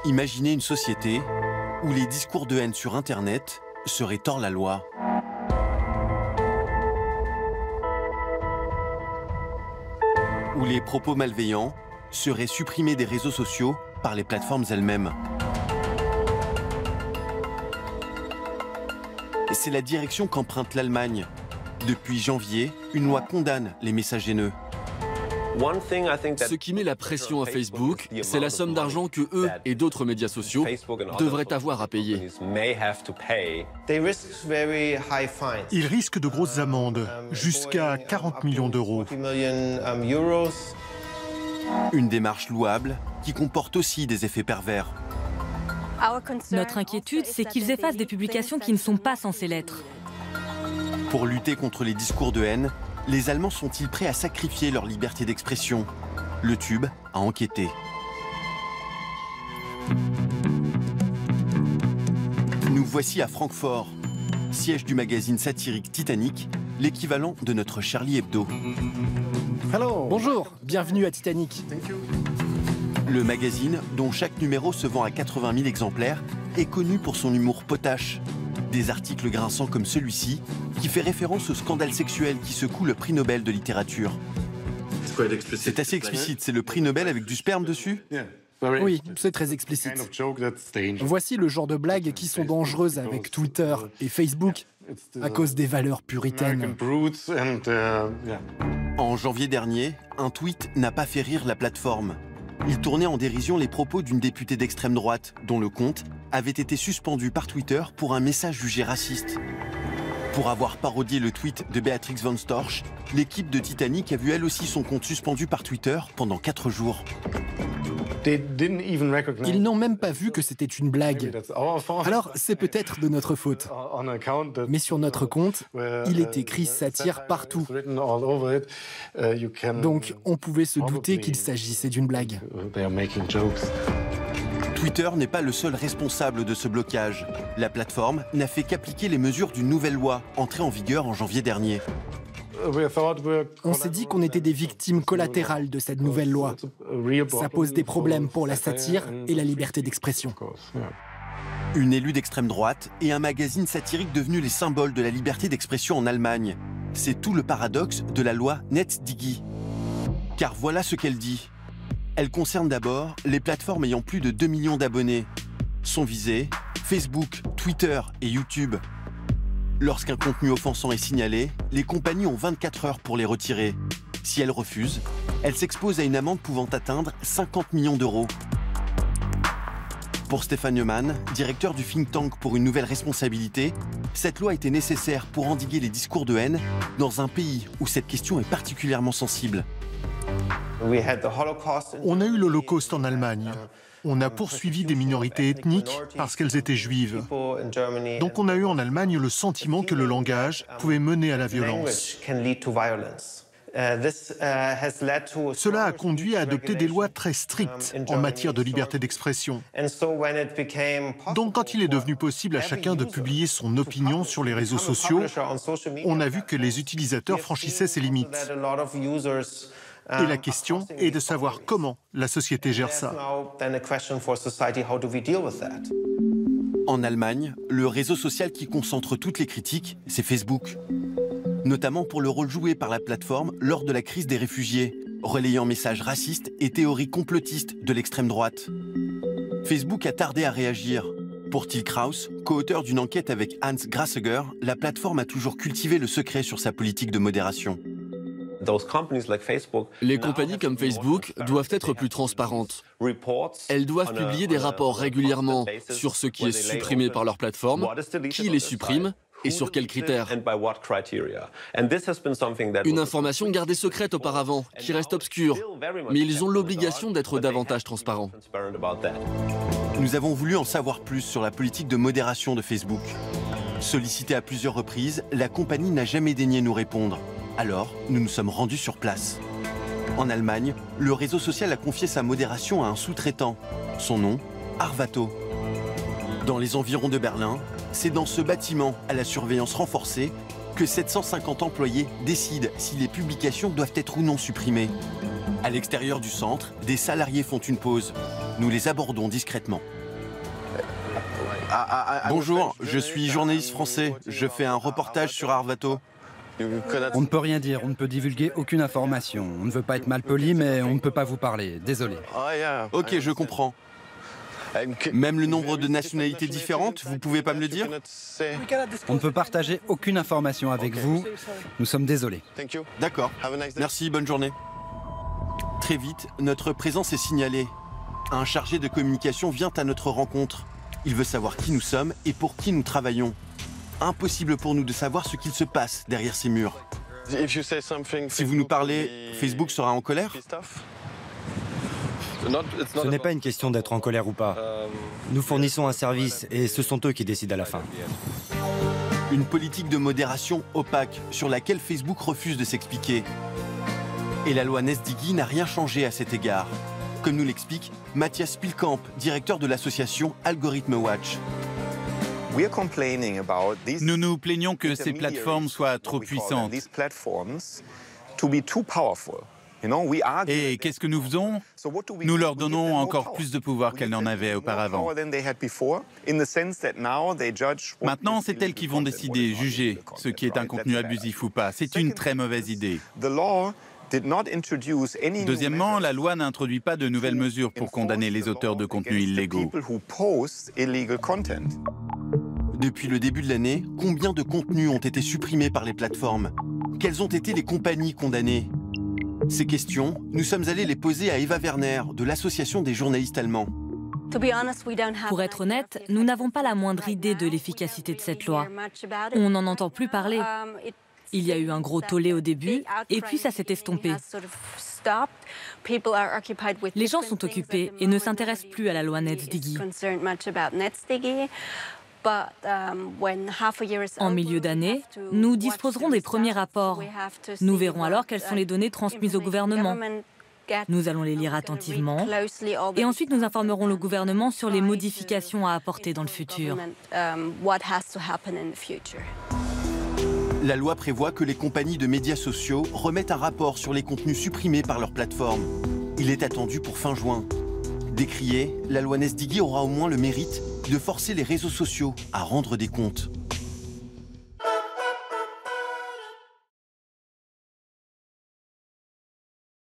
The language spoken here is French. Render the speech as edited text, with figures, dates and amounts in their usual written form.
Imaginez une société où les discours de haine sur Internet seraient hors la loi. Où les propos malveillants seraient supprimés des réseaux sociaux par les plateformes elles-mêmes. C'est la direction qu'emprunte l'Allemagne. Depuis janvier, une loi condamne les messages haineux. Ce qui met la pression à Facebook, c'est la somme d'argent que eux et d'autres médias sociaux devraient avoir à payer. Ils risquent de grosses amendes, jusqu'à 40 millions d'euros. Une démarche louable qui comporte aussi des effets pervers. Notre inquiétude, c'est qu'ils effacent des publications qui ne sont pas censées l'être. Pour lutter contre les discours de haine, les Allemands sont-ils prêts à sacrifier leur liberté d'expression? Le Tube a enquêté. Nous voici à Francfort, siège du magazine satirique Titanic, l'équivalent de notre Charlie Hebdo. Bonjour, bienvenue à Titanic. Le magazine, dont chaque numéro se vend à 80 000 exemplaires, est connu pour son humour potache. Des articles grinçants comme celui-ci, qui fait référence au scandale sexuel qui secoue le prix Nobel de littérature. C'est assez explicite, c'est le prix Nobel avec du sperme dessus? Oui, c'est très explicite. Voici le genre de blagues qui sont dangereuses avec Twitter et Facebook à cause des valeurs puritaines. En janvier dernier, un tweet n'a pas fait rire la plateforme. Il tournait en dérision les propos d'une députée d'extrême droite, dont le compte avait été suspendu par Twitter pour un message jugé raciste. Pour avoir parodié le tweet de Beatrix von Storch, l'équipe de Titanic a vu elle aussi son compte suspendu par Twitter pendant 4 jours. Ils n'ont même pas vu que c'était une blague. Alors, c'est peut-être de notre faute. Mais sur notre compte, il est écrit satire partout. Donc, on pouvait se douter qu'il s'agissait d'une blague. Twitter n'est pas le seul responsable de ce blocage. La plateforme n'a fait qu'appliquer les mesures d'une nouvelle loi, entrée en vigueur en janvier dernier. On s'est dit qu'on était des victimes collatérales de cette nouvelle loi. Ça pose des problèmes pour la satire et la liberté d'expression. Une élue d'extrême droite et un magazine satirique devenu les symboles de la liberté d'expression en Allemagne. C'est tout le paradoxe de la loi NetzDG. Car voilà ce qu'elle dit. Elle concerne d'abord les plateformes ayant plus de 2 millions d'abonnés. Sont visées Facebook, Twitter et YouTube. Lorsqu'un contenu offensant est signalé, les compagnies ont 24 heures pour les retirer. Si elles refusent, elles s'exposent à une amende pouvant atteindre 50 millions d'euros. Pour Stefan Neumann, directeur du think tank pour une nouvelle responsabilité, cette loi était nécessaire pour endiguer les discours de haine dans un pays où cette question est particulièrement sensible. On a eu l'Holocauste en Allemagne. On a poursuivi des minorités ethniques parce qu'elles étaient juives. Donc on a eu en Allemagne le sentiment que le langage pouvait mener à la violence. Cela a conduit à adopter des lois très strictes en matière de liberté d'expression. Donc quand il est devenu possible à chacun de publier son opinion sur les réseaux sociaux, on a vu que les utilisateurs franchissaient ces limites. Et la question est de savoir comment la société gère ça. En Allemagne, le réseau social qui concentre toutes les critiques, c'est Facebook. Notamment pour le rôle joué par la plateforme lors de la crise des réfugiés, relayant messages racistes et théories complotistes de l'extrême droite. Facebook a tardé à réagir. Pour Till Kraus, co-auteur d'une enquête avec Hans Grassegger, la plateforme a toujours cultivé le secret sur sa politique de modération. Les compagnies comme Facebook doivent être plus transparentes. Elles doivent publier des rapports régulièrement sur ce qui est supprimé par leur plateforme, qui les supprime et sur quels critères. Une information gardée secrète auparavant, qui reste obscure, mais ils ont l'obligation d'être davantage transparents. Nous avons voulu en savoir plus sur la politique de modération de Facebook. Sollicité à plusieurs reprises, la compagnie n'a jamais daigné nous répondre. Alors, nous nous sommes rendus sur place. En Allemagne, le réseau social a confié sa modération à un sous-traitant. Son nom, Arvato. Dans les environs de Berlin, c'est dans ce bâtiment à la surveillance renforcée que 750 employés décident si les publications doivent être ou non supprimées. À l'extérieur du centre, des salariés font une pause. Nous les abordons discrètement. Bonjour, je suis journaliste français. Je fais un reportage sur Arvato. On ne peut rien dire, on ne peut divulguer aucune information. On ne veut pas être malpoli, mais on ne peut pas vous parler. Désolé. Ok, je comprends. Même le nombre de nationalités différentes, vous pouvez pas me le dire? On ne peut partager aucune information avec vous. Nous sommes désolés. D'accord. Merci, bonne journée. Très vite, notre présence est signalée. Un chargé de communication vient à notre rencontre. Il veut savoir qui nous sommes et pour qui nous travaillons. Impossible pour nous de savoir ce qu'il se passe derrière ces murs. Si vous nous parlez, Facebook sera en colère? Ce n'est pas une question d'être en colère ou pas. Nous fournissons un service et ce sont eux qui décident à la fin. Une politique de modération opaque sur laquelle Facebook refuse de s'expliquer. Et la loi Netsdigi n'a rien changé à cet égard. Comme nous l'explique Mathias Spielkamp, directeur de l'association Algorithm Watch. Nous nous plaignons que ces plateformes soient trop puissantes. Et qu'est-ce que nous faisons? Nous leur donnons encore plus de pouvoir qu'elles n'en avaient auparavant. Maintenant, c'est elles qui vont décider, juger ce qui est un contenu abusif ou pas. C'est une très mauvaise idée. Deuxièmement, la loi n'introduit pas de nouvelles mesures pour condamner les auteurs de contenus illégaux. Depuis le début de l'année, combien de contenus ont été supprimés par les plateformes? Quelles ont été les compagnies condamnées? Ces questions, nous sommes allés les poser à Eva Werner, de l'Association des journalistes allemands. Pour être honnête, nous n'avons pas la moindre idée de l'efficacité de cette loi. On n'en entend plus parler. Il y a eu un gros tollé au début, et puis ça s'est estompé. Les gens sont occupés et ne s'intéressent plus à la loi Netsdigi. En milieu d'année, nous disposerons des premiers rapports. Nous verrons alors quelles sont les données transmises au gouvernement. Nous allons les lire attentivement et ensuite nous informerons le gouvernement sur les modifications à apporter dans le futur. La loi prévoit que les compagnies de médias sociaux remettent un rapport sur les contenus supprimés par leur plateforme. Il est attendu pour fin juin. Décriée, la loi Netsdigi aura au moins le mérite de forcer les réseaux sociaux à rendre des comptes.